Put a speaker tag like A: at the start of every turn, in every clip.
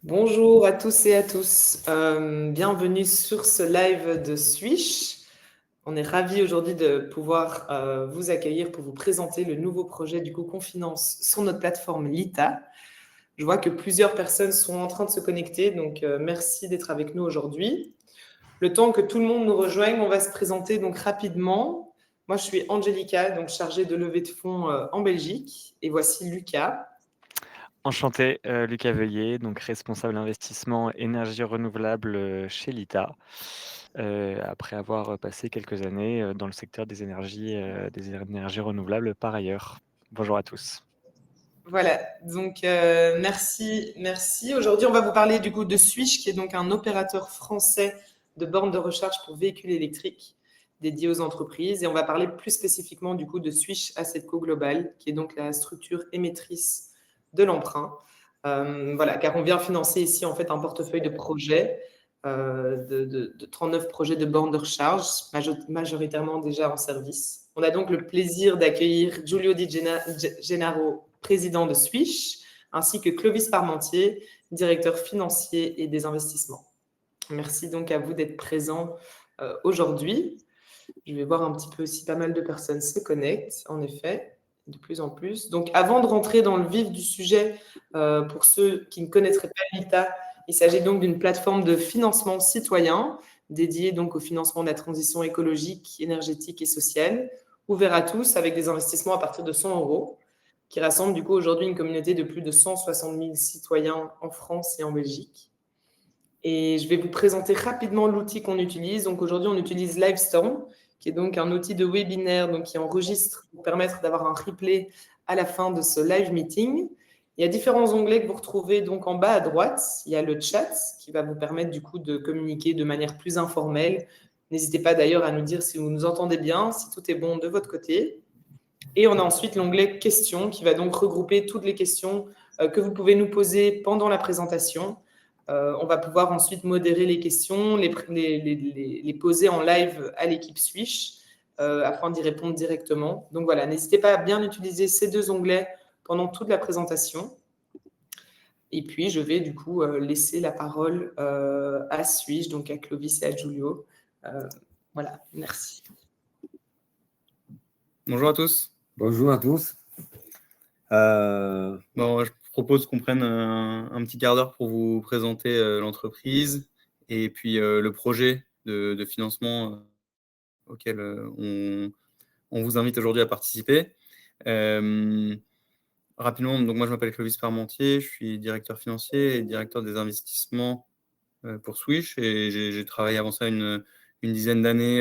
A: Bonjour à tous et à tous. Bienvenue sur ce live de Swish. On est ravis aujourd'hui de pouvoir vous accueillir pour vous présenter le nouveau projet du coup Confinance sur notre plateforme Lita. Je vois que plusieurs personnes sont en train de se connecter, donc merci d'être avec nous aujourd'hui. Le temps que tout le monde nous rejoigne, on va se présenter donc rapidement. Moi, je suis Angelica, donc chargée de levée de fonds en Belgique. Et voici Lucas.
B: Enchanté, Lucas Veuillet, donc responsable investissement énergie renouvelable, chez Lita, après avoir passé quelques années, dans le secteur des énergies renouvelables par ailleurs. Bonjour à tous.
A: Voilà, donc merci. Aujourd'hui, on va vous parler du coup de Swish, qui est donc un opérateur français de bornes de recharge pour véhicules électriques dédié aux entreprises. Et on va parler plus spécifiquement du coup de Swish Asset Co Global, qui est donc la structure émettrice de l'emprunt. Voilà, car on vient financer ici en fait un portefeuille de projets, de 39 projets de bornes de recharge, majoritairement déjà en service. On a donc le plaisir d'accueillir Giulio Di Gennaro, président de Swish, ainsi que Clovis Parmentier, directeur financier et des investissements. Merci donc à vous d'être présents aujourd'hui. Je vais voir un petit peu si pas mal de personnes se connectent, en effet, de plus en plus. Donc, avant de rentrer dans le vif du sujet, pour ceux qui ne connaîtraient pas l'ITA, il s'agit donc d'une plateforme de financement citoyen dédiée donc au financement de la transition écologique, énergétique et sociale, ouvert à tous avec des investissements à partir de 100 euros, qui rassemble du coup aujourd'hui une communauté de plus de 160 000 citoyens en France et en Belgique. Et je vais vous présenter rapidement l'outil qu'on utilise. Donc aujourd'hui, on utilise Livestorm, qui est donc un outil de webinaire donc qui enregistre pour permettre d'avoir un replay à la fin de ce live meeting. Il y a différents onglets que vous retrouvez donc en bas à droite. Il y a le chat qui va vous permettre du coup de communiquer de manière plus informelle. N'hésitez pas d'ailleurs à nous dire si vous nous entendez bien, si tout est bon de votre côté. Et on a ensuite l'onglet questions qui va donc regrouper toutes les questions que vous pouvez nous poser pendant la présentation. On va pouvoir ensuite modérer les questions, les poser en live à l'équipe Swish afin d'y répondre directement. Donc voilà, n'hésitez pas à bien utiliser ces deux onglets pendant toute la présentation. Et puis, je vais du coup laisser la parole à Swish, donc à Clovis et à Giulio. Voilà, merci.
C: Bonjour à tous.
D: Bonjour à tous.
C: Bon, je propose qu'on prenne un petit quart d'heure pour vous présenter l'entreprise et puis le projet de financement auquel on vous invite aujourd'hui à participer. Rapidement, donc moi je m'appelle Clovis Parmentier, je suis directeur financier et directeur des investissements pour Swish et j'ai travaillé avant ça une dizaine d'années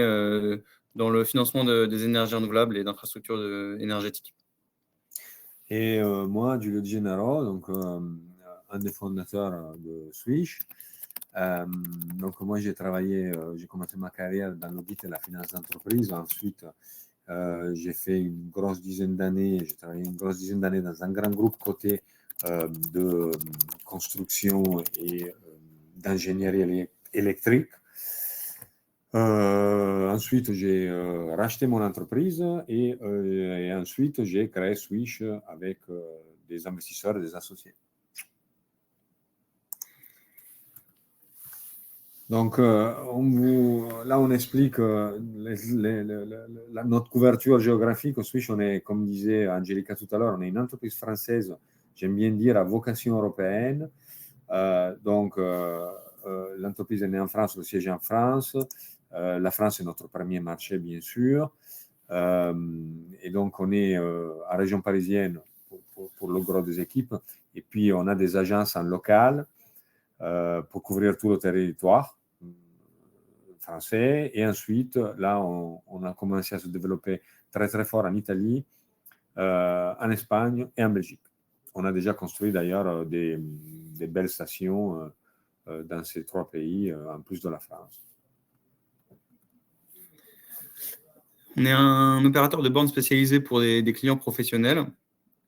C: dans le financement des énergies renouvelables et d'infrastructures énergétiques.
D: Et moi, Giulio Di Gennaro, donc un des fondateurs de Swish. Donc moi, j'ai commencé ma carrière dans l'audit et la finance d'entreprise. Ensuite, j'ai travaillé une grosse dizaine d'années dans un grand groupe coté de construction et d'ingénierie électrique. Ensuite, j'ai racheté mon entreprise et ensuite, j'ai créé Swish avec des investisseurs et des associés. Donc, là, on explique notre couverture géographique. Swish, on est, comme disait Angelica tout à l'heure, on est une entreprise française, j'aime bien dire, à vocation européenne. L'entreprise est née en France, le siège est en France. La France est notre premier marché, bien sûr. Et donc, on est à région parisienne pour le gros des équipes. Et puis, on a des agences en local pour couvrir tout le territoire français. Et ensuite, là, on a commencé à se développer très, très fort en Italie, en Espagne et en Belgique. On a déjà construit d'ailleurs des belles stations dans ces trois pays, en plus de la France.
C: On est un opérateur de bornes spécialisé pour des clients professionnels,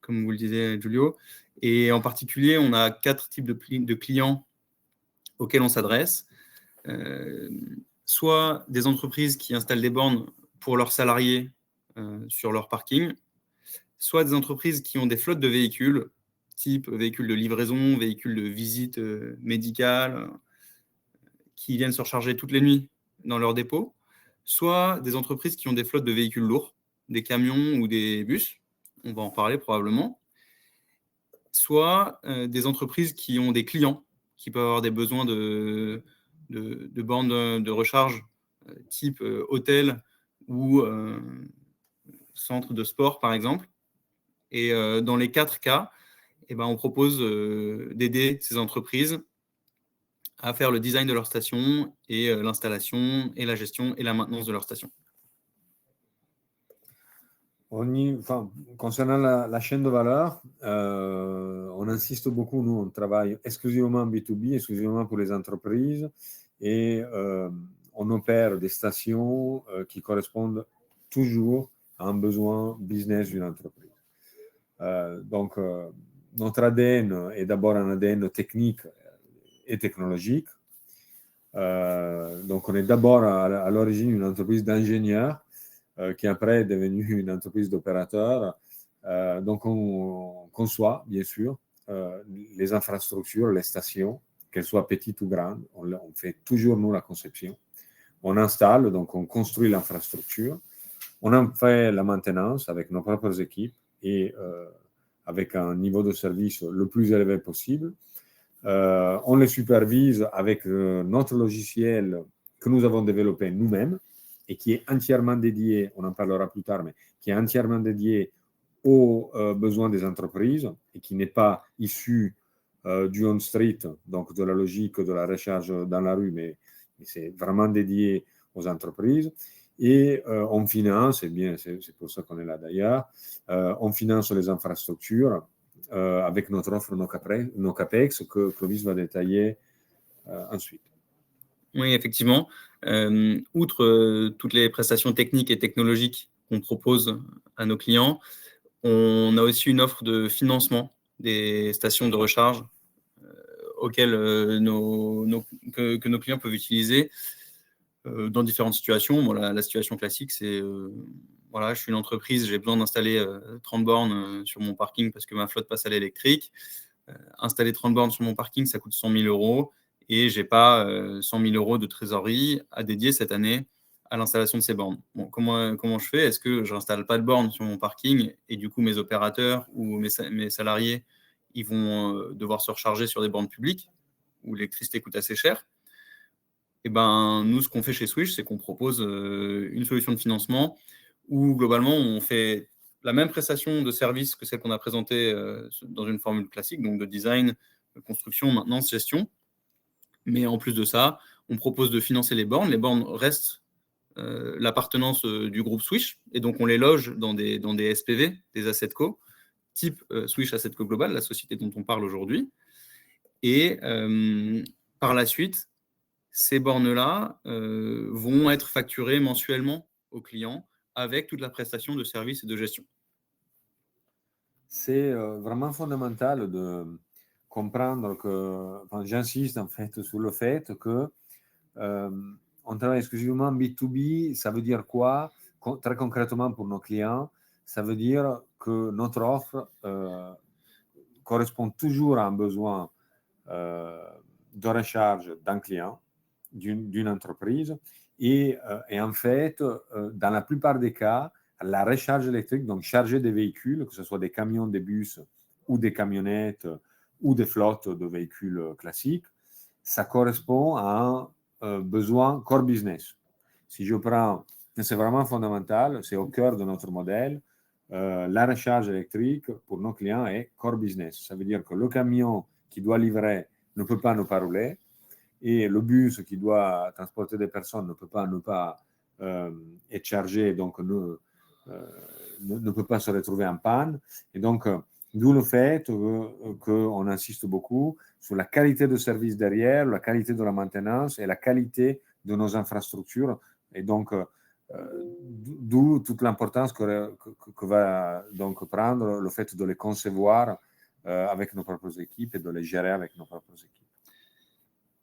C: comme vous le disiez, Giulio. Et en particulier, on a 4 types de clients auxquels on s'adresse. Soit des entreprises qui installent des bornes pour leurs salariés sur leur parking, soit des entreprises qui ont des flottes de véhicules type véhicule de livraison, véhicule de visite médicale, qui viennent se recharger toutes les nuits dans leur dépôt, soit des entreprises qui ont des flottes de véhicules lourds, des camions ou des bus, on va en parler probablement, soit des entreprises qui ont des clients qui peuvent avoir des besoins de bornes de recharge type hôtel ou centre de sport, par exemple. Et dans les 4 cas, on propose d'aider ces entreprises à faire le design de leur station et l'installation et la gestion et la maintenance de leur station.
D: Concernant la chaîne de valeur, on insiste beaucoup, nous on travaille exclusivement B2B, exclusivement pour les entreprises, et on opère des stations qui correspondent toujours à un besoin business d'une entreprise. Donc notre ADN est d'abord un ADN technique et technologique. Donc on est d'abord à l'origine une entreprise d'ingénieurs qui après est devenue une entreprise d'opérateurs. Donc on conçoit bien sûr les infrastructures, les stations, qu'elles soient petites ou grandes. On fait toujours nous la conception. On installe, donc on construit l'infrastructure. On en fait la maintenance avec nos propres équipes et avec un niveau de service le plus élevé possible. On les supervise avec notre logiciel que nous avons développé nous-mêmes et qui est entièrement dédié, on en parlera plus tard, mais qui est entièrement dédié aux besoins des entreprises et qui n'est pas issu du on-street, donc de la logique de la recharge dans la rue, mais c'est vraiment dédié aux entreprises. Et on finance, c'est pour ça qu'on est là d'ailleurs, on finance les infrastructures avec notre offre, nos CAPEX, que Clovis va détailler ensuite.
C: Oui, effectivement. Outre toutes les prestations techniques et technologiques qu'on propose à nos clients, on a aussi une offre de financement des stations de recharge auxquelles que nos clients peuvent utiliser dans différentes situations. Bon, la situation classique, c'est je suis une entreprise, j'ai besoin d'installer 30 bornes sur mon parking parce que ma flotte passe à l'électrique. Installer 30 bornes sur mon parking, ça coûte 100 000 euros et je n'ai pas 100 000 euros de trésorerie à dédier cette année à l'installation de ces bornes. Bon, comment je fais ? Est-ce que je n'installe pas de bornes sur mon parking et du coup mes opérateurs ou mes salariés ils vont devoir se recharger sur des bornes publiques où l'électricité coûte assez cher ? Nous, ce qu'on fait chez Swish, c'est qu'on propose une solution de financement où globalement on fait la même prestation de service que celle qu'on a présentée dans une formule classique, donc de design, de construction, maintenance, gestion. Mais en plus de ça, on propose de financer les bornes. Les bornes restent l'appartenance du groupe Swish, et donc on les loge dans des SPV, des Asset Co, type Swish Asset Co Global, la société dont on parle aujourd'hui. Et par la suite, ces bornes-là vont être facturées mensuellement aux clients avec toute la prestation de services et de gestion.
D: C'est vraiment fondamental de comprendre que, j'insiste en fait sur le fait que on travaille exclusivement B2B. Ça veut dire quoi ? Très concrètement pour nos clients, ça veut dire que notre offre correspond toujours à un besoin de recharge d'un client, d'une entreprise. Et en fait, dans la plupart des cas, la recharge électrique, donc charger des véhicules, que ce soit des camions, des bus ou des camionnettes ou des flottes de véhicules classiques, ça correspond à un besoin core business. Si je prends, c'est vraiment fondamental, c'est au cœur de notre modèle, la recharge électrique pour nos clients est core business. Ça veut dire que le camion qui doit livrer ne peut pas ne pas rouler, et le bus qui doit transporter des personnes ne peut pas ne pas être chargé, donc ne peut pas se retrouver en panne. Et donc, d'où le fait qu'on insiste beaucoup sur la qualité de service derrière, la qualité de la maintenance et la qualité de nos infrastructures. Et donc, d'où toute l'importance que va donc prendre le fait de les concevoir avec nos propres équipes et de les gérer avec nos propres équipes.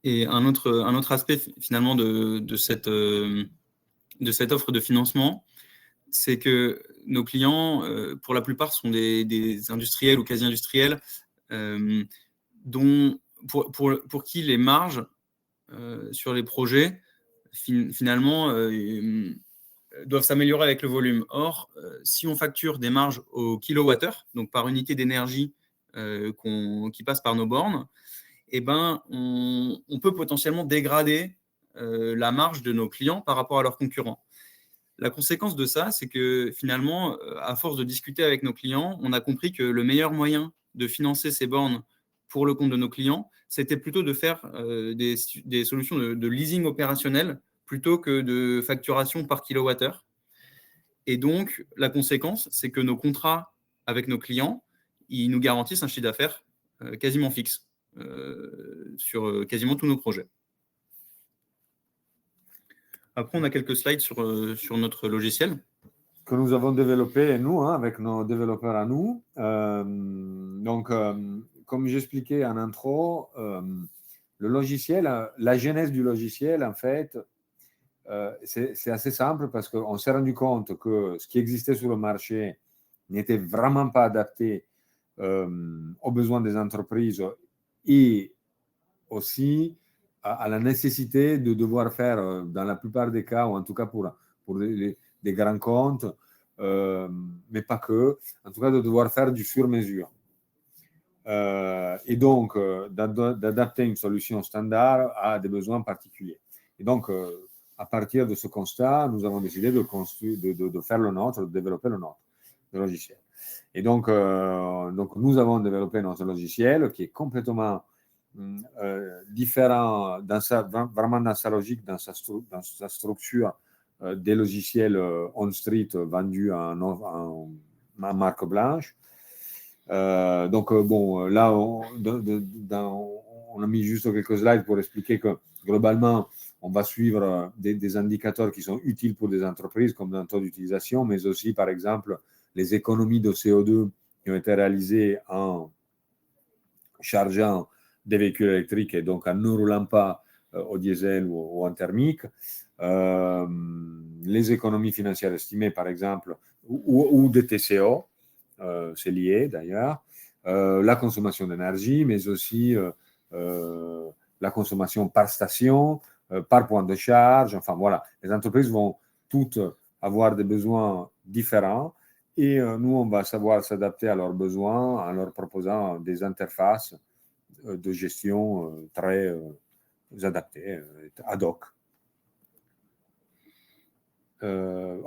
C: Et un autre aspect finalement de cette offre de financement, c'est que nos clients, pour la plupart, sont des industriels ou quasi-industriels pour qui les marges sur les projets, finalement, doivent s'améliorer avec le volume. Or, si on facture des marges au kilowattheure, donc par unité d'énergie qui passe par nos bornes, eh ben, on peut potentiellement dégrader la marge de nos clients par rapport à leurs concurrents. La conséquence de ça, c'est que finalement, à force de discuter avec nos clients, on a compris que le meilleur moyen de financer ces bornes pour le compte de nos clients, c'était plutôt de faire des solutions de leasing opérationnel plutôt que de facturation par kilowattheure. Et donc, la conséquence, c'est que nos contrats avec nos clients, ils nous garantissent un chiffre d'affaires quasiment fixe sur quasiment tous nos projets. Après, on a quelques slides sur notre logiciel.
D: Que nous avons développé, nous, avec nos développeurs à nous. Comme j'expliquais en intro, le logiciel, la genèse du logiciel, en fait, c'est assez simple parce qu'on s'est rendu compte que ce qui existait sur le marché n'était vraiment pas adapté aux besoins des entreprises et aussi à la nécessité de devoir faire, dans la plupart des cas, ou en tout cas pour des grands comptes, mais pas que, en tout cas de devoir faire du sur-mesure. Et donc, d'adapter une solution standard à des besoins particuliers. Et donc, à partir de ce constat, nous avons décidé de faire le nôtre, de développer le nôtre, le logiciel. Et donc nous avons développé notre logiciel qui est complètement différent vraiment dans sa logique, dans sa structure des logiciels on-street vendus en marque blanche. Là, on a mis juste quelques slides pour expliquer que globalement, on va suivre des indicateurs qui sont utiles pour des entreprises comme le taux d'utilisation, mais aussi, par exemple, les économies de CO2 qui ont été réalisées en chargeant des véhicules électriques et donc en ne roulant pas au diesel ou en thermique. Les économies financières estimées, par exemple, ou des TCO, c'est lié d'ailleurs, la consommation d'énergie, mais aussi la consommation par station, par point de charge. Enfin voilà, les entreprises vont toutes avoir des besoins différents et nous, on va savoir s'adapter à leurs besoins en leur proposant des interfaces de gestion très adaptées, ad hoc.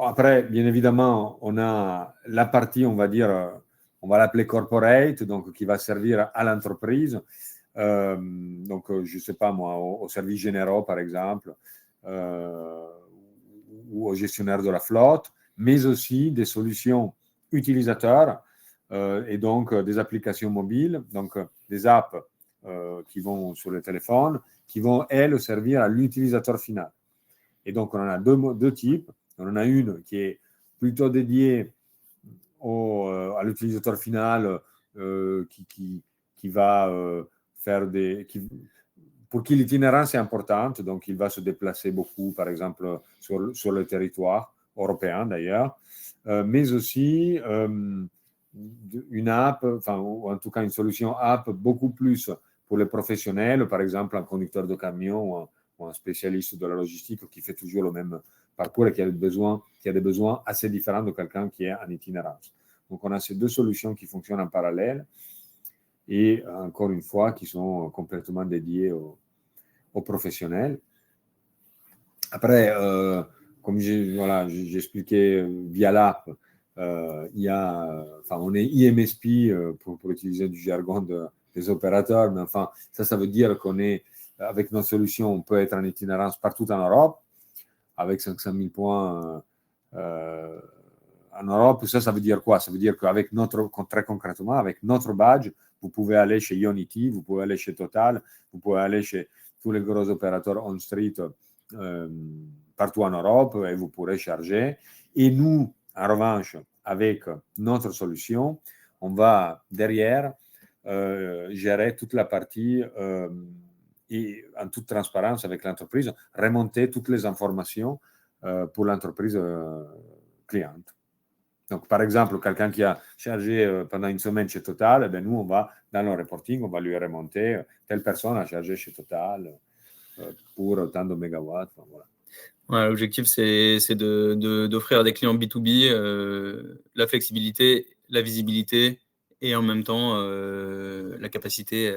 D: Après, bien évidemment, on a la partie, on va dire, on va l'appeler corporate, donc qui va servir à l'entreprise. Donc, je ne sais pas moi, aux services généraux, par exemple, ou aux gestionnaires de la flotte, mais aussi des solutions utilisateurs et donc des applications mobiles, donc des apps qui vont sur le téléphone, qui vont, elles, servir à l'utilisateur final. Et donc, on en a deux types. On en a une qui est plutôt dédiée à l'utilisateur final qui va faire pour qui l'itinérance est importante, donc il va se déplacer beaucoup, par exemple, sur le territoire européen d'ailleurs, mais aussi une app, ou en tout cas une solution app beaucoup plus pour les professionnels, par exemple un conducteur de camion ou un spécialiste de la logistique qui fait toujours le même parcours et qui a des besoins assez différents de quelqu'un qui est en itinérance. Donc on a ces deux solutions qui fonctionnent en parallèle et encore une fois qui sont complètement dédiées aux professionnels. Après, comme j'ai expliqué via l'app, on est IMSP pour utiliser du jargon des opérateurs, mais enfin, ça veut dire qu'on est, avec notre solution, on peut être en itinérance partout en Europe, avec 500 000 points en Europe. Ça veut dire quoi? Ça veut dire qu'avec très concrètement, avec notre badge, vous pouvez aller chez Ionity, vous pouvez aller chez Total, vous pouvez aller chez tous les gros opérateurs on-street partout en Europe et vous pourrez charger. Et nous, en revanche, avec notre solution, on va derrière gérer toute la partie et en toute transparence avec l'entreprise, remonter toutes les informations pour l'entreprise cliente. Donc, par exemple, quelqu'un qui a chargé pendant une semaine chez Total, nous, on va, dans le reporting, on va lui remonter, telle personne a chargé chez Total pour tant de mégawatts. Voilà.
C: Ouais, l'objectif, c'est d'offrir à des clients B2B la flexibilité, la visibilité et en même temps la capacité,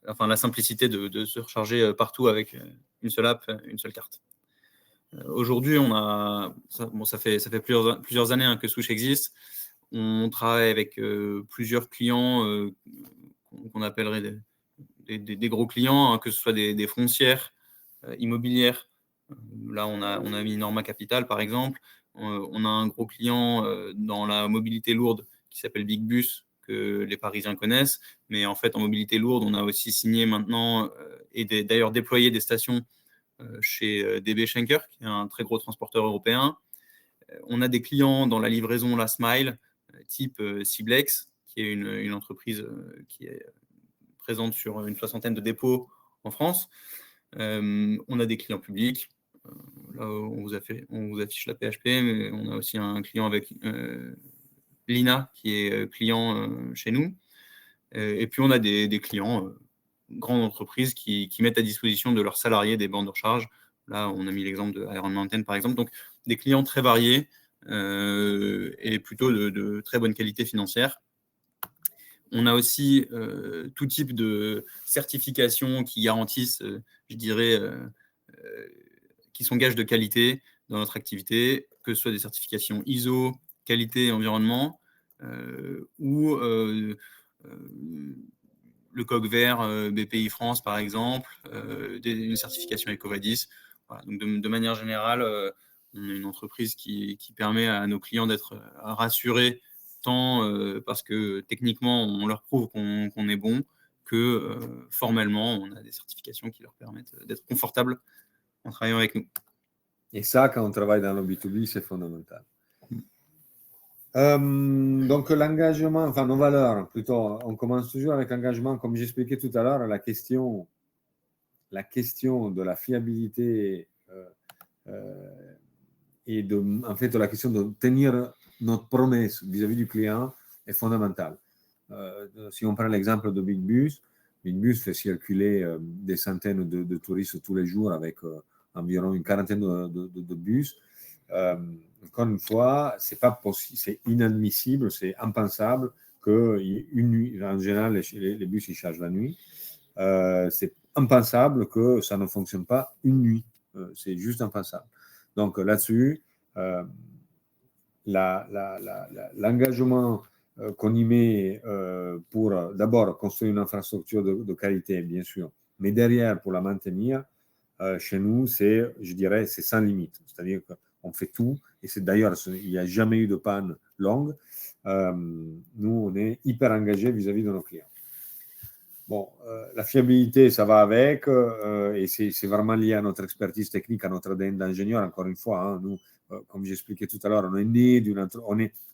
C: la simplicité de se recharger partout avec une seule app, une seule carte. Aujourd'hui, ça fait plusieurs années que Switch existe. On travaille avec plusieurs clients qu'on appellerait des gros clients, que ce soit des foncières immobilières. Là, on a mis Norma Capital, par exemple. On a un gros client dans la mobilité lourde qui s'appelle Big Bus, que les Parisiens connaissent. Mais en fait, en mobilité lourde, on a aussi signé maintenant et d'ailleurs déployé des stations chez DB Schenker, qui est un très gros transporteur européen. On a des clients dans la livraison Last Mile, type Ciblex, qui est une entreprise qui est présente sur une 60aine de dépôts en France. On a des clients publics. Là, on vous affiche la PHP, mais on a aussi un client avec Lina, qui est client chez nous. Et puis, on a des clients grandes entreprises qui mettent à disposition de leurs salariés des bandes de recharge. Là, on a mis l'exemple de Iron Mountain, par exemple. Donc, des clients très variés et plutôt de très bonne qualité financière. On a aussi tout type de certifications qui garantissent, je dirais, qui sont gages de qualité dans notre activité, que ce soit des certifications ISO, qualité et environnement, ou le coq vert BPI France, par exemple, une certification EcoVadis. Voilà. Donc de manière générale, on est une entreprise qui permet à nos clients d'être rassurés, tant parce que techniquement, on leur prouve qu'on est bon, que formellement, on a des certifications qui leur permettent d'être confortables en travaillant avec nous.
D: Et ça, quand on travaille dans le B2B, c'est fondamental. Donc, l'engagement, enfin, nos valeurs, plutôt, on commence toujours avec l'engagement, comme j'expliquais tout à l'heure, la question de la fiabilité et en fait, la question de tenir notre promesse vis-à-vis du client est fondamentale. Si on prend l'exemple de Big Bus fait circuler des centaines de touristes tous les jours avec environ une quarantaine de bus. Encore une fois, c'est pas possible, c'est inadmissible, c'est impensable qu'une nuit, en général, les bus ils chargent la nuit. C'est impensable que ça ne fonctionne pas une nuit. C'est juste impensable. Donc là-dessus, l'engagement qu'on y met pour d'abord construire une infrastructure de qualité, bien sûr, mais derrière, pour la maintenir, chez nous, je dirais, c'est sans limite. C'est-à-dire qu'on fait tout, et c'est d'ailleurs, il n'y a jamais eu de panne longue. Nous, on est hyper engagés vis-à-vis de nos clients. Bon, la fiabilité, ça va avec, et c'est vraiment lié à notre expertise technique, à notre ADN d'ingénieur, encore une fois. Hein, nous, comme j'expliquais tout à l'heure,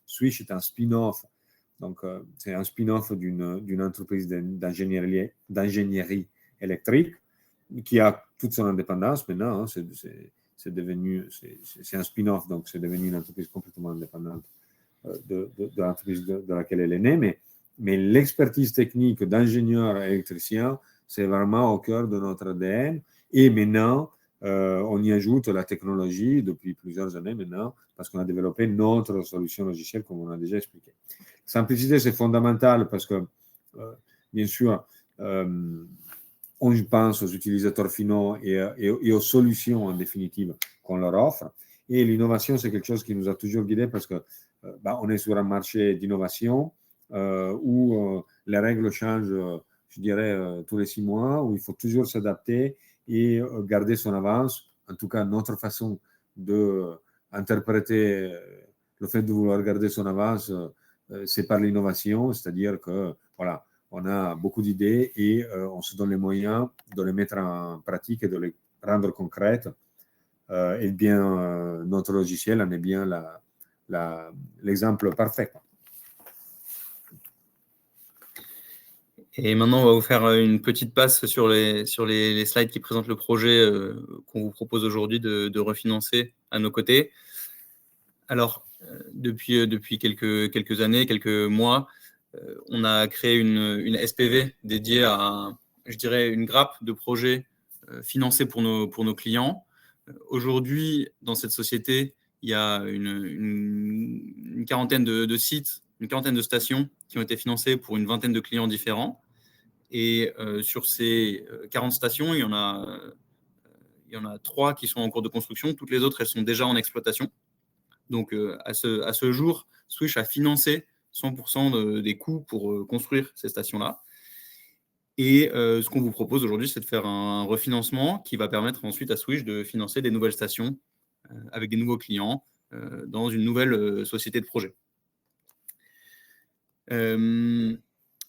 D: Switch est un spin-off. Donc, c'est un spin-off d'une entreprise d'ingénierie électrique qui a toute son indépendance maintenant. Hein, c'est un spin-off, donc c'est devenu une entreprise complètement indépendante de l'entreprise de laquelle elle est née. Mais l'expertise technique d'ingénieur électricien, c'est vraiment au cœur de notre ADN. Et maintenant, on y ajoute la technologie depuis plusieurs années maintenant, parce qu'on a développé notre solution logicielle, comme on a déjà expliqué. Simplicité, c'est fondamental parce que, bien sûr, on pense aux utilisateurs finaux et aux solutions, en définitive, qu'on leur offre. Et l'innovation, c'est quelque chose qui nous a toujours guidés parce que on est sur un marché d'innovation où les règles changent, je dirais, tous les 6 mois, où il faut toujours s'adapter et garder son avance. En tout cas, notre façon d'interpréter le fait de vouloir garder son avance, c'est par l'innovation, c'est-à-dire que, voilà, on a beaucoup d'idées et on se donne les moyens de les mettre en pratique et de les rendre concrètes. Et bien, notre logiciel en est bien l'exemple parfait.
C: Et maintenant, on va vous faire une petite passe sur les slides qui présentent le projet qu'on vous propose aujourd'hui de refinancer à nos côtés. Alors, depuis quelques années, quelques mois, on a créé une SPV dédiée à, je dirais, une grappe de projets financés pour nos clients. Aujourd'hui, dans cette société, il y a une quarantaine de sites, une quarantaine de stations qui ont été financées pour une vingtaine de clients différents. Et sur ces 40 stations, il y en a 3 qui sont en cours de construction. Toutes les autres, elles sont déjà en exploitation. Donc, à ce jour, Swish a financé 100% des coûts pour construire ces stations-là. Et ce qu'on vous propose aujourd'hui, c'est de faire un refinancement qui va permettre ensuite à Swish de financer des nouvelles stations avec des nouveaux clients dans une nouvelle société de projet.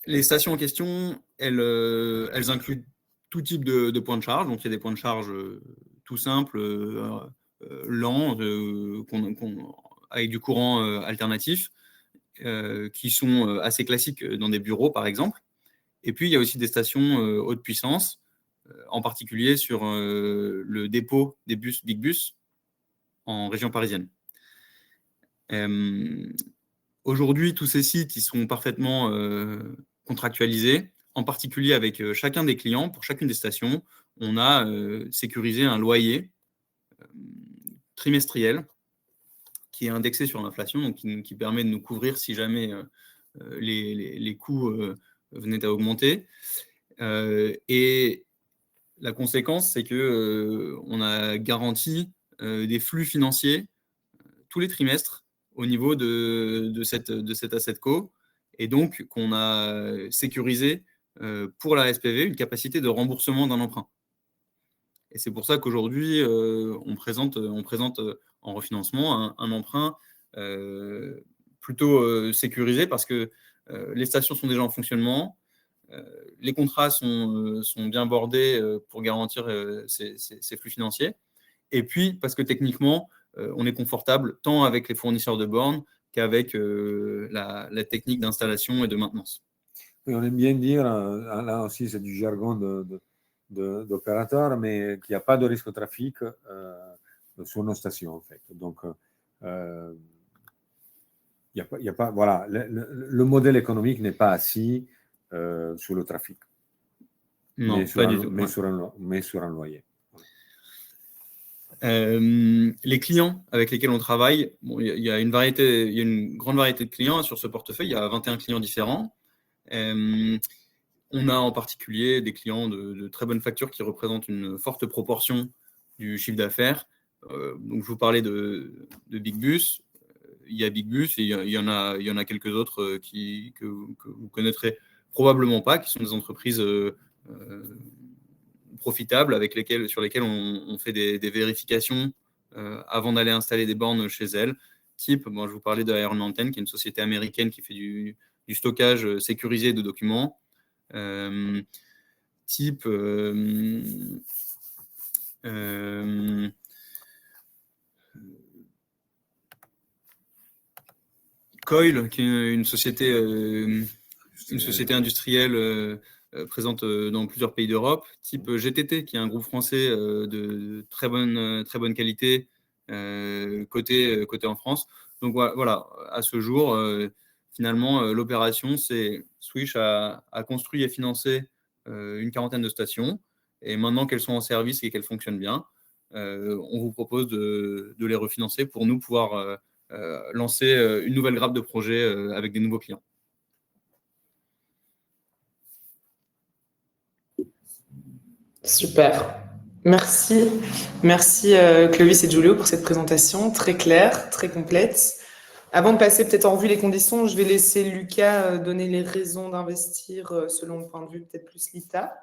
C: Les stations en question, elles incluent tout type de points de charge. Donc, il y a des points de charge tout simples, lents, avec du courant alternatif, qui sont assez classiques dans des bureaux, par exemple. Et puis, il y a aussi des stations haute puissance, en particulier sur le dépôt des bus Big Bus en région parisienne. Aujourd'hui, tous ces sites, ils sont parfaitement contractualisés, en particulier avec chacun des clients. Pour chacune des stations, on a sécurisé un loyer trimestriel qui est indexé sur l'inflation, donc qui permet de nous couvrir si jamais les coûts venaient à augmenter. Et la conséquence, c'est que on a garanti des flux financiers tous les trimestres au niveau de cette asset co, et donc qu'on a sécurisé pour la SPV une capacité de remboursement d'un emprunt. Et c'est pour ça qu'aujourd'hui, on présente en refinancement un emprunt plutôt sécurisé, parce que les stations sont déjà en fonctionnement, les contrats sont bien bordés pour garantir ces flux financiers, et puis parce que techniquement, on est confortable tant avec les fournisseurs de bornes qu'avec la technique d'installation et de maintenance.
D: Oui, on aime bien dire, là aussi c'est du jargon d'opérateur, mais qu'il n'y a pas de risque de trafic sur nos stations, en fait. Donc, y a pas, voilà, le modèle économique n'est pas assis sur le trafic,
C: Non,
D: mais
C: pas du tout.
D: Mais sur un loyer.
C: Les clients avec lesquels on travaille, bon, il y a une grande variété de clients sur ce portefeuille. Il y a 21 clients différents. On a en particulier des clients de très bonne facture qui représentent une forte proportion du chiffre d'affaires. Donc, je vous parlais de Big Bus. Il y a Big Bus et il y en a quelques autres que vous connaîtrez probablement pas, qui sont des entreprises profitables sur lesquelles on fait des vérifications avant d'aller installer des bornes chez elles. Type, je vous parlais de Iron Mountain, qui est une société américaine qui fait du stockage sécurisé de documents. Type Coil, qui est une société industrielle présente dans plusieurs pays d'Europe. Type GTT, qui est un groupe français de très bonne qualité, coté en France. Donc voilà, à ce jour, finalement, l'opération, c'est Swish a construit et financé une quarantaine de stations. Et maintenant qu'elles sont en service et qu'elles fonctionnent bien, on vous propose de les refinancer pour nous pouvoir lancer une nouvelle grappe de projets avec des nouveaux clients.
A: Super. Merci Clovis et Giulio pour cette présentation très claire, très complète. Avant de passer peut-être en revue les conditions, je vais laisser Lucas donner les raisons d'investir selon le point de vue peut-être plus Lita.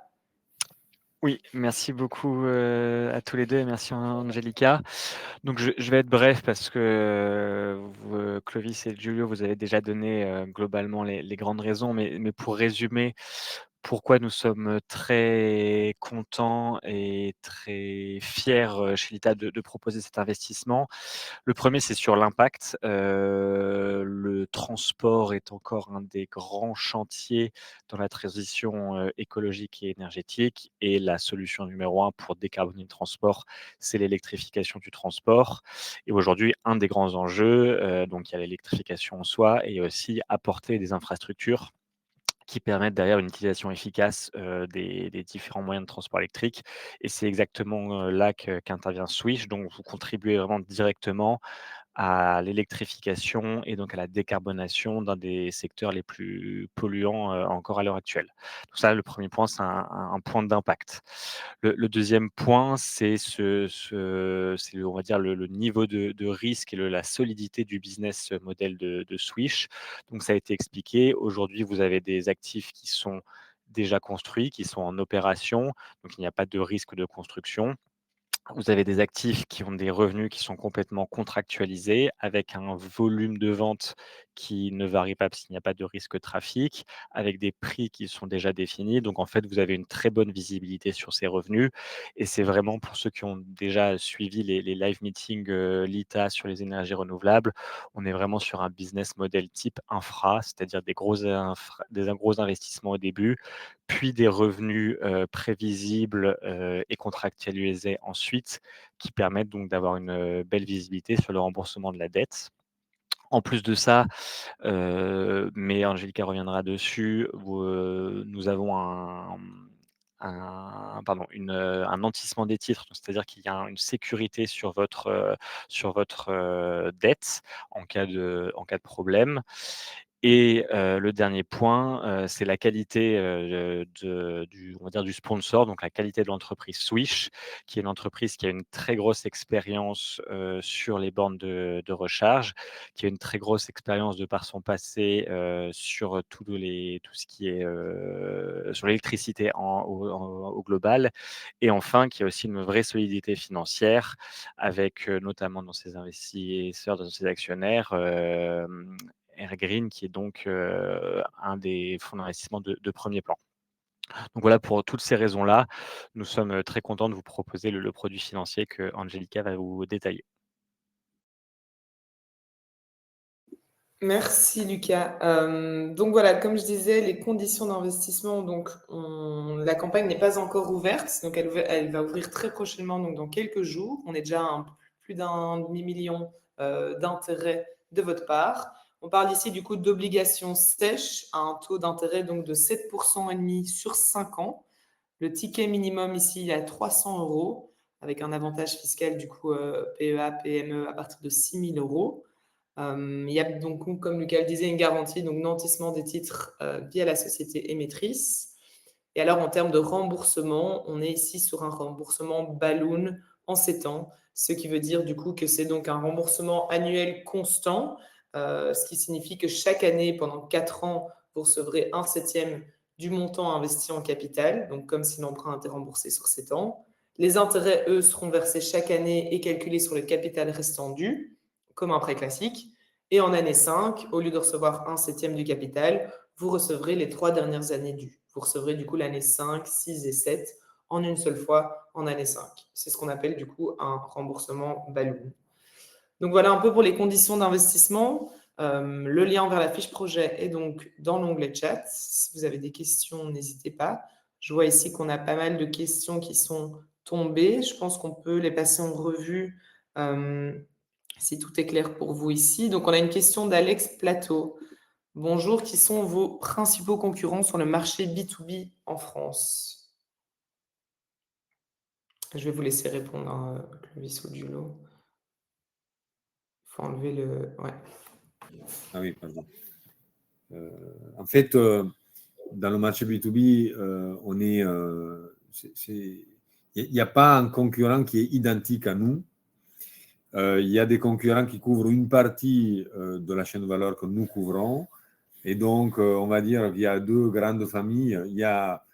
B: Oui, merci beaucoup à tous les deux et merci Angelica. Donc je vais être bref parce que Clovis et Giulio, vous avez déjà donné globalement les grandes raisons, mais pour résumer, pourquoi nous sommes très contents et très fiers chez Lita de proposer cet investissement. Le premier, c'est sur l'impact. Le transport est encore un des grands chantiers dans la transition écologique et énergétique. Et la solution numéro 1 pour décarboner le transport, c'est l'électrification du transport. Et aujourd'hui, un des grands enjeux, donc il y a l'électrification en soi et aussi apporter des infrastructures qui permettent derrière une utilisation efficace des différents moyens de transport électrique. Et c'est exactement là qu'intervient Swish. Donc, vous contribuez vraiment directement à l'électrification et donc à la décarbonation d'un des secteurs les plus polluants encore à l'heure actuelle. Donc ça, le premier point, c'est un point d'impact. Le deuxième point, c'est on va dire le niveau de risque et la solidité du business model de Swish. Donc ça a été expliqué. Aujourd'hui, vous avez des actifs qui sont déjà construits, qui sont en opération, donc il n'y a pas de risque de construction. Vous avez des actifs qui ont des revenus qui sont complètement contractualisés, avec un volume de vente qui ne varie pas parce qu'il n'y a pas de risque trafic, avec des prix qui sont déjà définis. Donc en fait, vous avez une très bonne visibilité sur ces revenus et c'est vraiment pour ceux qui ont déjà suivi les live meetings Lita sur les énergies renouvelables, on est vraiment sur un business model type infra, c'est-à-dire des gros investissements au début, puis des revenus prévisibles et contractualisés ensuite, qui permettent donc d'avoir une belle visibilité sur le remboursement de la dette. En plus de ça, mais Angélica reviendra dessus, nous avons un nantissement des titres, c'est-à-dire qu'il y a une sécurité sur votre dette en cas de problème. Et le dernier point, c'est la qualité on va dire du sponsor, donc la qualité de l'entreprise Swish, qui est une entreprise qui a une très grosse expérience sur les bornes de recharge, qui a une très grosse expérience de par son passé sur tout ce qui est sur l'électricité au global, et enfin qui a aussi une vraie solidité financière avec notamment dans ses investisseurs, dans ses actionnaires, Airgreen, qui est donc un des fonds d'investissement de premier plan. Donc voilà, pour toutes ces raisons-là, nous sommes très contents de vous proposer le produit financier que Angélica va vous détailler.
A: Merci Lucas. Donc voilà, comme je disais, les conditions d'investissement, donc la campagne n'est pas encore ouverte, donc elle va ouvrir très prochainement, donc dans quelques jours. On est déjà à plus d'un demi-million d'intérêts de votre part. On parle ici du coup d'obligations sèches à un taux d'intérêt donc de 7,5% sur 5 ans. Le ticket minimum ici est à 300 € avec un avantage fiscal du coup PEA, PME à partir de 6 000 €. Il y a donc, comme Lucas le disait, une garantie, donc nantissement des titres via la société émettrice. Et alors, en termes de remboursement, on est ici sur un remboursement balloon en 7 ans, ce qui veut dire du coup que c'est donc un remboursement annuel constant, ce qui signifie que chaque année, pendant 4 ans, vous recevrez 1/7 du montant investi en capital, donc comme si l'emprunt était remboursé sur 7 ans. Les intérêts, eux, seront versés chaque année et calculés sur le capital restant dû, comme un prêt classique. Et en année 5, au lieu de recevoir 1/7 du capital, vous recevrez les 3 dernières années dues. Vous recevrez du coup l'année 5, 6 et 7 en une seule fois en année 5. C'est ce qu'on appelle du coup un remboursement balloon. Donc voilà un peu pour les conditions d'investissement. Le lien vers la fiche projet est donc dans l'onglet chat. Si vous avez des questions, n'hésitez pas. Je vois ici qu'on a pas mal de questions qui sont tombées. Je pense qu'on peut les passer en revue si tout est clair pour vous ici. Donc on a une question d'Alex Plateau. Bonjour, qui sont vos principaux concurrents sur le marché B2B en France? Je vais vous laisser répondre, hein, Clovis ou Dulo. Il faut enlever le... Ouais.
D: Ah oui, pardon. En fait, dans le marché B2B, on est, il n'y a pas un concurrent qui est identique à nous. Il y a des concurrents qui couvrent une partie de la chaîne de valeur que nous couvrons. Et donc, on va dire qu'il y a deux grandes familles. Il y a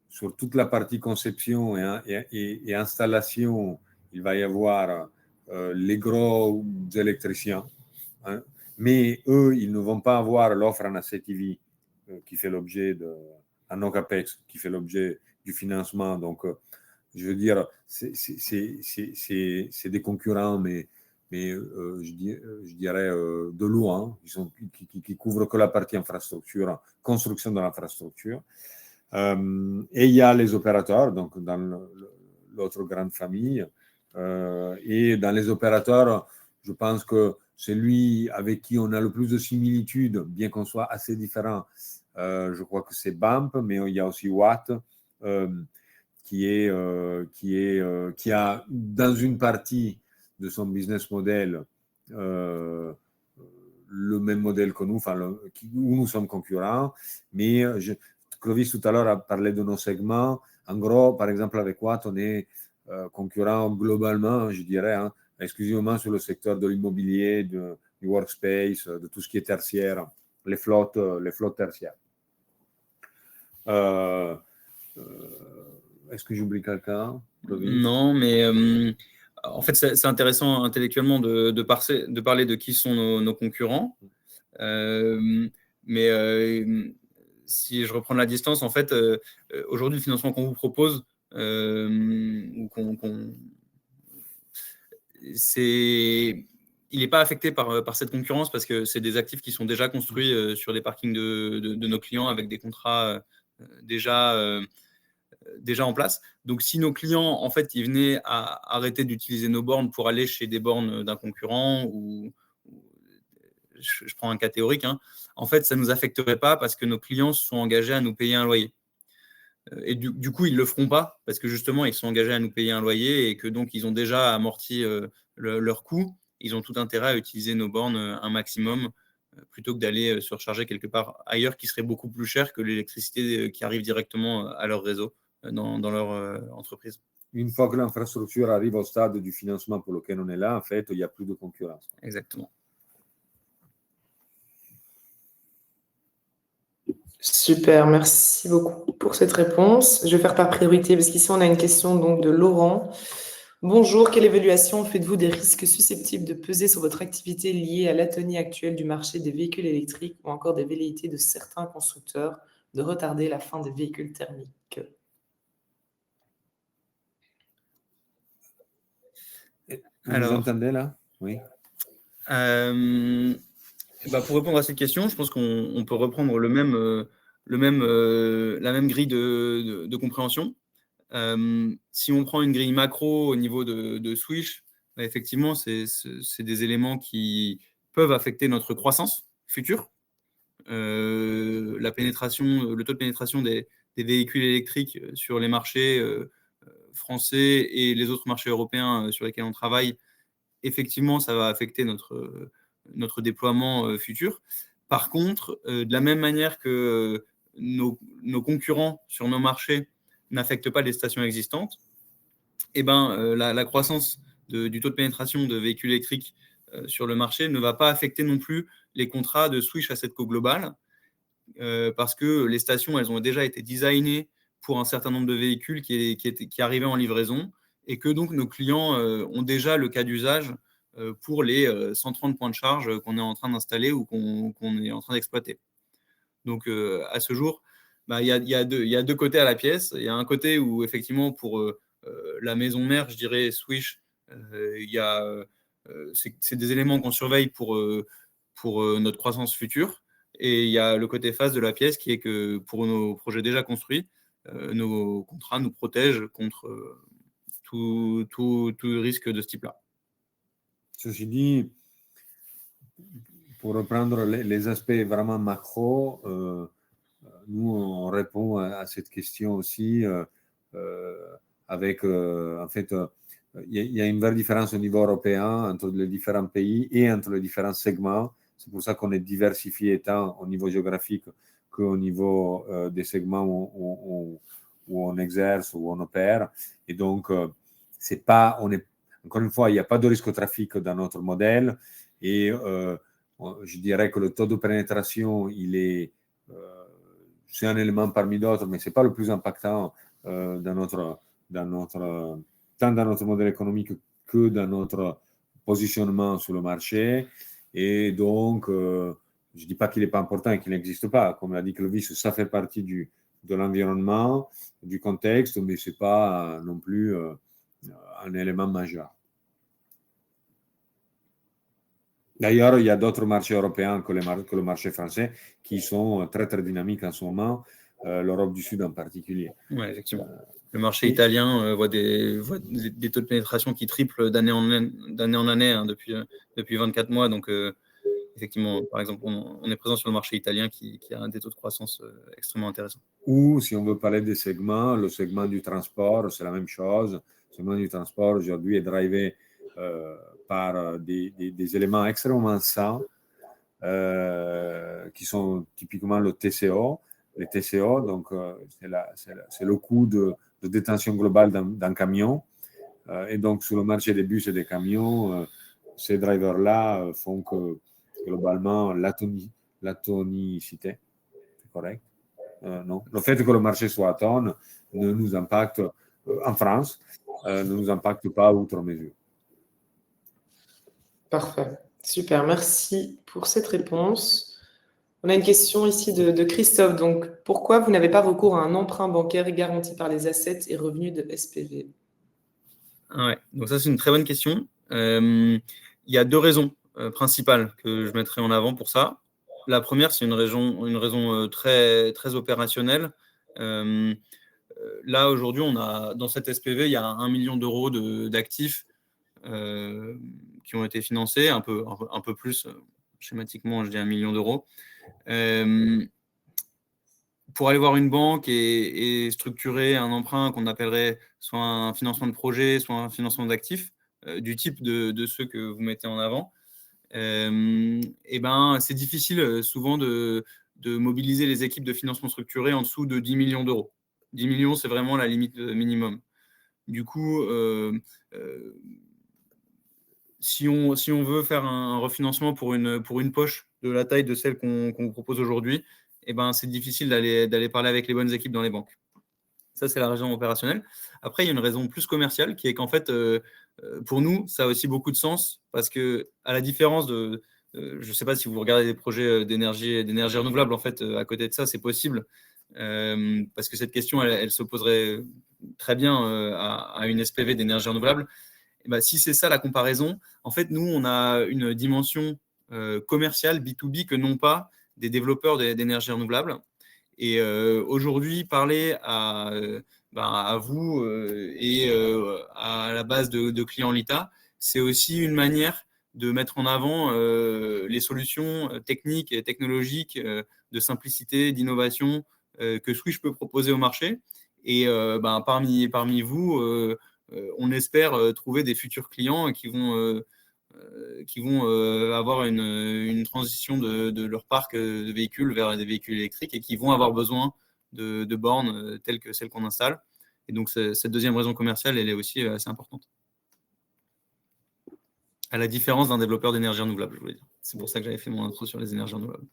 D: sur toute la partie conception et installation, il va y avoir les gros électriciens. Hein, mais eux, ils ne vont pas avoir l'offre en ACTV qui fait l'objet un OCAPEX qui fait l'objet du financement. Donc, je veux dire, c'est des concurrents, mais je dirais de loin, qui couvrent que la partie infrastructure, construction de l'infrastructure. Et il y a les opérateurs, donc dans l'autre grande famille. Et dans les opérateurs, je pense que celui avec qui on a le plus de similitudes, bien qu'on soit assez différents, je crois que c'est BAMP, mais il y a aussi Watt, qui a dans une partie de son business model le même modèle que nous, où nous sommes concurrents. Mais Clovis tout à l'heure a parlé de nos segments. En gros, par exemple, avec Watt, on est concurrent globalement, je dirais, exclusivement sur le secteur de l'immobilier, du workspace, de tout ce qui est tertiaire, les flottes tertiaires. Est-ce que j'oublie quelqu'un?
C: Non, mais en fait, c'est intéressant intellectuellement de parler de qui sont nos concurrents. Mais si je reprends la distance, en fait, aujourd'hui, le financement qu'on vous propose, il n'est pas affecté par cette concurrence parce que c'est des actifs qui sont déjà construits sur les parkings de nos clients avec des contrats déjà en place. Donc, si nos clients, en fait, ils venaient à arrêter d'utiliser nos bornes pour aller chez des bornes d'un concurrent, ou je prends un cas théorique, en fait, ça ne nous affecterait pas parce que nos clients se sont engagés à nous payer un loyer. Et du coup, ils ne le feront pas parce que justement, ils sont engagés à nous payer un loyer et que donc, ils ont déjà amorti leurs coûts. Ils ont tout intérêt à utiliser nos bornes un maximum plutôt que d'aller se recharger quelque part ailleurs qui serait beaucoup plus cher que l'électricité qui arrive directement à leur réseau dans leur entreprise.
D: Une fois que l'infrastructure arrive au stade du financement pour lequel on est là, en fait, il n'y a plus de concurrence.
C: Exactement.
A: Super, merci beaucoup pour cette réponse. Je vais faire par priorité parce qu'ici, on a une question donc de Laurent. Bonjour, quelle évaluation faites-vous des risques susceptibles de peser sur votre activité liée à l'atonie actuelle du marché des véhicules électriques ou encore des velléités de certains constructeurs de retarder la fin des véhicules thermiques?
D: Vous entendez là? Oui.
C: Pour répondre à cette question, je pense qu'on peut reprendre la même grille de compréhension. Si on prend une grille macro au niveau de Swish, effectivement, c'est des éléments qui peuvent affecter notre croissance future. Le taux de pénétration des véhicules électriques sur les marchés français et les autres marchés européens sur lesquels on travaille, effectivement, ça va affecter notre déploiement futur. Par contre, de la même manière que nos concurrents sur nos marchés n'affectent pas les stations existantes, la croissance du taux de pénétration de véhicules électriques sur le marché ne va pas affecter non plus les contrats de Swish Assetco Global parce que les stations, elles ont déjà été designées pour un certain nombre de véhicules qui arrivaient en livraison et que donc nos clients ont déjà le cas d'usage pour les 130 points de charge qu'on est en train d'installer ou qu'on est en train d'exploiter. Donc, à ce jour, il y a deux côtés à la pièce. Il y a un côté où, effectivement, pour la maison mère, je dirais Swish, c'est des éléments qu'on surveille pour notre croissance future. Et il y a le côté face de la pièce qui est que pour nos projets déjà construits, nos contrats nous protègent contre tout risque de ce type-là.
D: Ceci dit, pour reprendre les aspects vraiment macro, nous, on répond à cette question aussi avec, en fait, il y a une vraie différence au niveau européen entre les différents pays et entre les différents segments. C'est pour ça qu'on est diversifié tant au niveau géographique qu'au niveau des segments où on exerce, où on opère. Et donc, encore une fois, il n'y a pas de risque au trafic dans notre modèle. Et je dirais que le taux de pénétration, c'est un élément parmi d'autres, mais ce n'est pas le plus impactant tant dans notre modèle économique que dans notre positionnement sur le marché. Et donc, je ne dis pas qu'il n'est pas important et qu'il n'existe pas. Comme l'a dit Clovis, ça fait partie de l'environnement, du contexte, mais ce n'est pas non plus un élément majeur. D'ailleurs, il y a d'autres marchés européens que le marché français qui sont très, très dynamiques en ce moment, l'Europe du Sud en particulier.
C: Oui, effectivement. Le marché italien voit des taux de pénétration qui triplent d'année en année hein, depuis 24 mois. Donc, effectivement, par exemple, on est présent sur le marché italien qui a des taux de croissance extrêmement intéressants.
D: Ou, si on veut parler des segments, le segment du transport, c'est la même chose. Le segment du transport, aujourd'hui, est drivé par des éléments extrêmement sains qui sont typiquement le TCO. Les TCO, donc, c'est le coût de détention globale d'un camion. Et donc, sur le marché des bus et des camions, ces drivers-là font que, globalement, l'atonicité, c'est correct? Non. Le fait que le marché soit atone ne nous impacte, en France, ne nous impacte pas outre mesure.
A: Parfait. Super. Merci pour cette réponse. On a une question ici de Christophe. Donc, pourquoi vous n'avez pas recours à un emprunt bancaire garanti par les assets et revenus de SPV?
C: Ouais, donc ça, c'est une très bonne question. Il y a deux raisons principales que je mettrai en avant pour ça. La première, c'est une raison très, très opérationnelle. Là, aujourd'hui, dans cette SPV, il y a 1 million d'euros d'actifs qui ont été financés, un peu plus, schématiquement, je dis 1 million d'euros. Pour aller voir une banque et structurer un emprunt qu'on appellerait soit un financement de projet, soit un financement d'actifs, du type de ceux que vous mettez en avant, c'est difficile souvent de mobiliser les équipes de financement structuré en dessous de 10 millions d'euros. 10 millions, c'est vraiment la limite minimum. Du coup, si on veut faire un refinancement pour une poche de la taille de celle qu'on vous propose aujourd'hui, c'est difficile d'aller parler avec les bonnes équipes dans les banques. Ça, c'est la raison opérationnelle. Après, il y a une raison plus commerciale qui est qu'en fait, pour nous, ça a aussi beaucoup de sens parce que, à la différence de, je ne sais pas si vous regardez des projets d'énergie renouvelable, en fait, à côté de ça, c'est possible parce que cette question, elle se poserait très bien à une SPV d'énergie renouvelable. Si c'est ça la comparaison, en fait, nous, on a une dimension commerciale B2B que non pas des développeurs d'énergie renouvelable. Et aujourd'hui, parler à vous et à la base de clients Lita, c'est aussi une manière de mettre en avant les solutions techniques et technologiques de simplicité, d'innovation que Swish peut proposer au marché. Et parmi vous, on espère trouver des futurs clients qui vont avoir une transition de leur parc de véhicules vers des véhicules électriques et qui vont avoir besoin de bornes telles que celles qu'on installe. Et donc, cette deuxième raison commerciale, elle est aussi assez importante. À la différence d'un développeur d'énergie renouvelable, je voulais dire. C'est pour ça que j'avais fait mon intro sur les énergies renouvelables.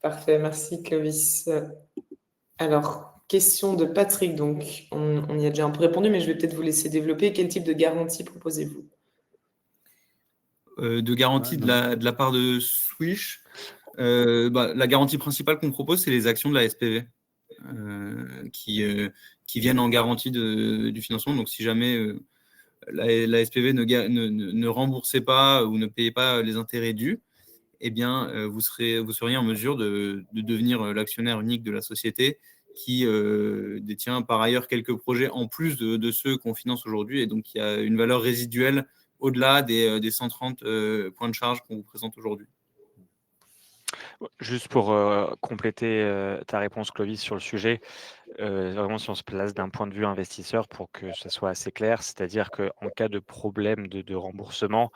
A: Parfait, merci Clovis. Alors, question de Patrick. Donc, on y a déjà un peu répondu, mais je vais peut-être vous laisser développer. Quel type de garantie proposez-vous?
C: De garantie de la part de Swish, la garantie principale qu'on propose, c'est les actions de la SPV qui viennent en garantie du financement. Donc, si jamais la SPV ne remboursait pas ou ne payait pas les intérêts dus, vous seriez en mesure de devenir l'actionnaire unique de la société qui détient par ailleurs quelques projets en plus de ceux qu'on finance aujourd'hui et donc il y a une valeur résiduelle au-delà des 130 points de charge qu'on vous présente aujourd'hui.
B: Juste pour compléter ta réponse, Clovis, sur le sujet, vraiment si on se place d'un point de vue investisseur pour que ça soit assez clair, c'est-à-dire qu'en cas de problème de remboursement,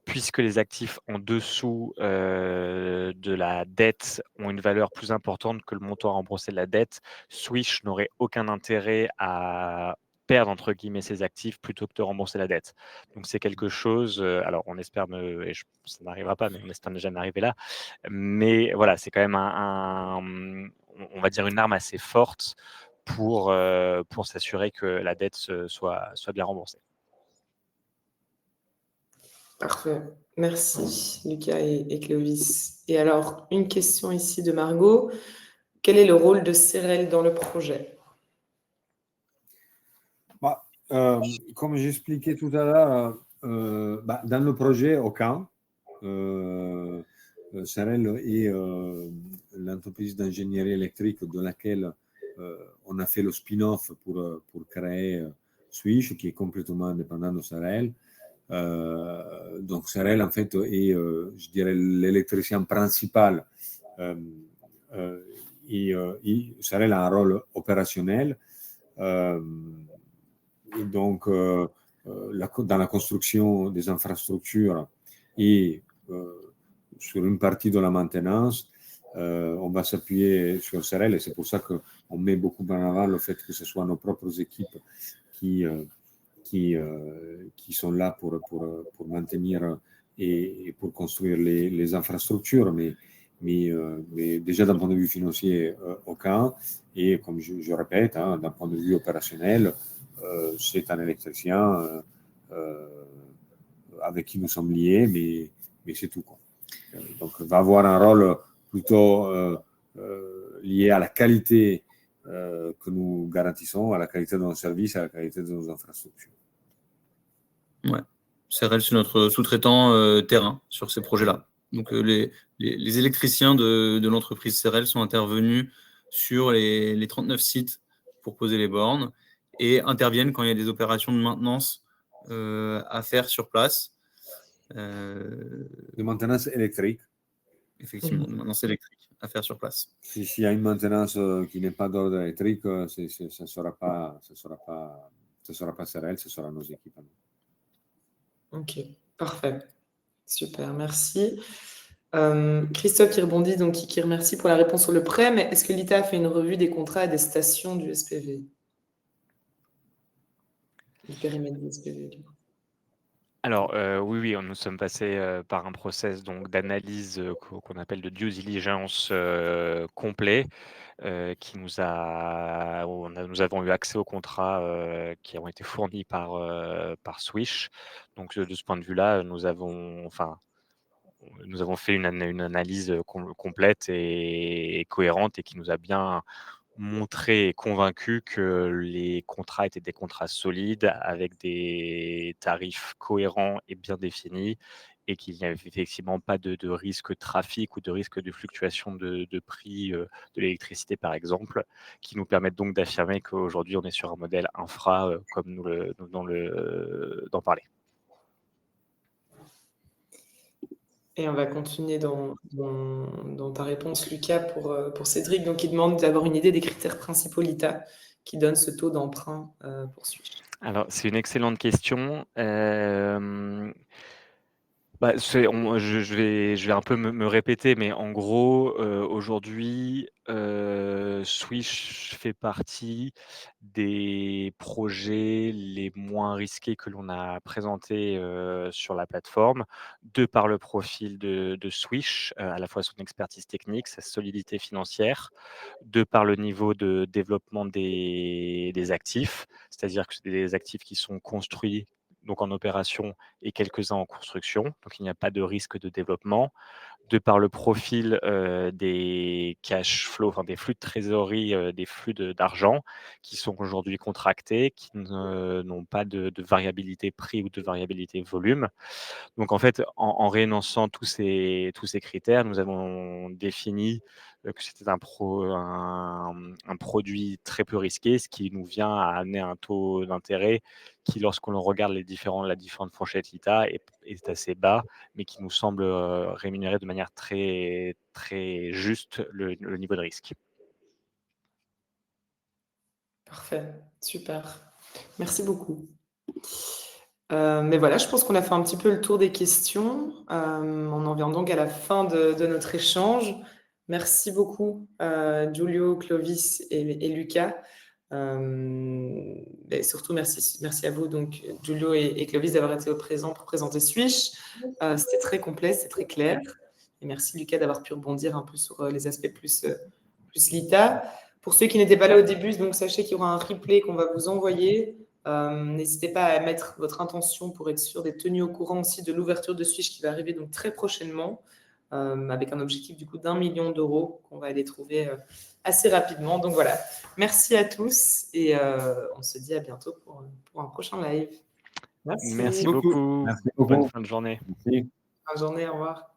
B: puisque les actifs en dessous de la dette ont une valeur plus importante que le montant à rembourser de la dette, Swish n'aurait aucun intérêt à perdre entre guillemets ses actifs plutôt que de rembourser la dette. Donc c'est quelque chose, alors on espère, ça n'arrivera pas, mais on espère ne jamais arriver là. Mais voilà, c'est quand même on va dire une arme assez forte pour s'assurer que la dette soit bien remboursée.
A: Parfait. Merci, Lucas et Clovis. Et alors, une question ici de Margot. Quel est le rôle de Cérel dans le projet?
D: Comme j'expliquais tout à l'heure, dans le projet, aucun. Cérel est l'entreprise d'ingénierie électrique de laquelle on a fait le spin-off pour créer Swish, qui est complètement indépendant de Cérel. Donc Cérel, en fait, est, je dirais, l'électricien principal. Cérel a un rôle opérationnel. Et donc, dans la construction des infrastructures et sur une partie de la maintenance, on va s'appuyer sur Cérel, et c'est pour ça qu'on met beaucoup en avant le fait que ce soit nos propres équipes qui sont là pour maintenir et pour construire les infrastructures. Mais déjà d'un point de vue financier, aucun. Et comme je répète, d'un point de vue opérationnel, c'est un électricien avec qui nous sommes liés, mais c'est tout, quoi. Donc, il va avoir un rôle plutôt lié à la qualité que nous garantissons, à la qualité de nos services, à la qualité de nos infrastructures.
C: Ouais. Cérel, c'est notre sous-traitant terrain sur ces projets-là. Donc, les électriciens de l'entreprise Cérel sont intervenus sur les 39 sites pour poser les bornes et interviennent quand il y a des opérations de maintenance à faire sur place.
D: De maintenance électrique.
C: Effectivement, de maintenance électrique à faire sur place.
D: S'il y a une maintenance qui n'est pas d'ordre électrique, ça ne sera pas Cérel, ce sera nos équipes.
A: Ok, parfait. Super, merci. Christophe qui rebondit, donc qui remercie pour la réponse sur le prêt, mais est-ce que l'ITA a fait une revue des contrats et des stations du SPV? Du périmètre du SPV, du coup.
B: Alors, oui, nous sommes passés par un process donc d'analyse qu'on appelle de due diligence complet, qui nous avons eu accès aux contrats qui ont été fournis par Swish. Donc, de ce point de vue-là, nous avons fait une analyse complète et cohérente, et qui nous a bien montré et convaincu que les contrats étaient des contrats solides, avec des tarifs cohérents et bien définis, et qu'il n'y avait effectivement pas de risque de trafic ou de risque de fluctuation de prix de l'électricité, par exemple, qui nous permettent donc d'affirmer qu'aujourd'hui, on est sur un modèle infra, comme nous venons d'en parler.
A: Et on va continuer dans ta réponse, Lucas, pour Cédric, donc il demande d'avoir une idée des critères principaux l'ITA qui donnent ce taux d'emprunt pour Swish.
B: Alors, c'est une excellente question. Je vais un peu me répéter, mais en gros, aujourd'hui, Swish fait partie des projets les moins risqués que l'on a présentés sur la plateforme, de par le profil de Swish, à la fois son expertise technique, sa solidité financière, de par le niveau de développement des actifs, c'est-à-dire que c'est des actifs qui sont construits donc en opération et quelques-uns en construction, donc il n'y a pas de risque de développement. De par le profil des cash flows, enfin des flux de trésorerie, des flux d'argent qui sont aujourd'hui contractés, qui n'ont pas de variabilité prix ou de variabilité volume. Donc en fait, en réénonçant tous ces critères, nous avons défini que c'était un produit très peu risqué, ce qui nous vient à amener un taux d'intérêt qui, lorsqu'on regarde la différente fourchette LITA, est assez bas, mais qui nous semble rémunérer de manière très, très juste le niveau de risque.
A: Parfait, super. Merci beaucoup. Mais voilà, je pense qu'on a fait un petit peu le tour des questions. On en vient donc à la fin de notre échange. Merci beaucoup, Giulio, Clovis et Lucas. Et surtout, merci à vous, donc, Giulio et Clovis, d'avoir été présents pour présenter Swish. C'était très complet, c'était très clair. Et merci, Lucas, d'avoir pu rebondir un peu sur les aspects plus l'ITA. Pour ceux qui n'étaient pas là au début, donc sachez qu'il y aura un replay qu'on va vous envoyer N'hésitez pas à mettre votre intention pour être sûr d'être tenu au courant aussi de l'ouverture de Switch qui va arriver donc très prochainement, avec un objectif du coup d'1 million d'euros qu'on va aller trouver assez rapidement. Donc voilà, merci à tous et on se dit à bientôt pour un prochain live.
B: Merci
C: beaucoup.
B: beaucoup.
D: Merci
B: Bonne
D: beaucoup.
B: fin de journée.
D: Merci.
A: Bonne journée, au revoir.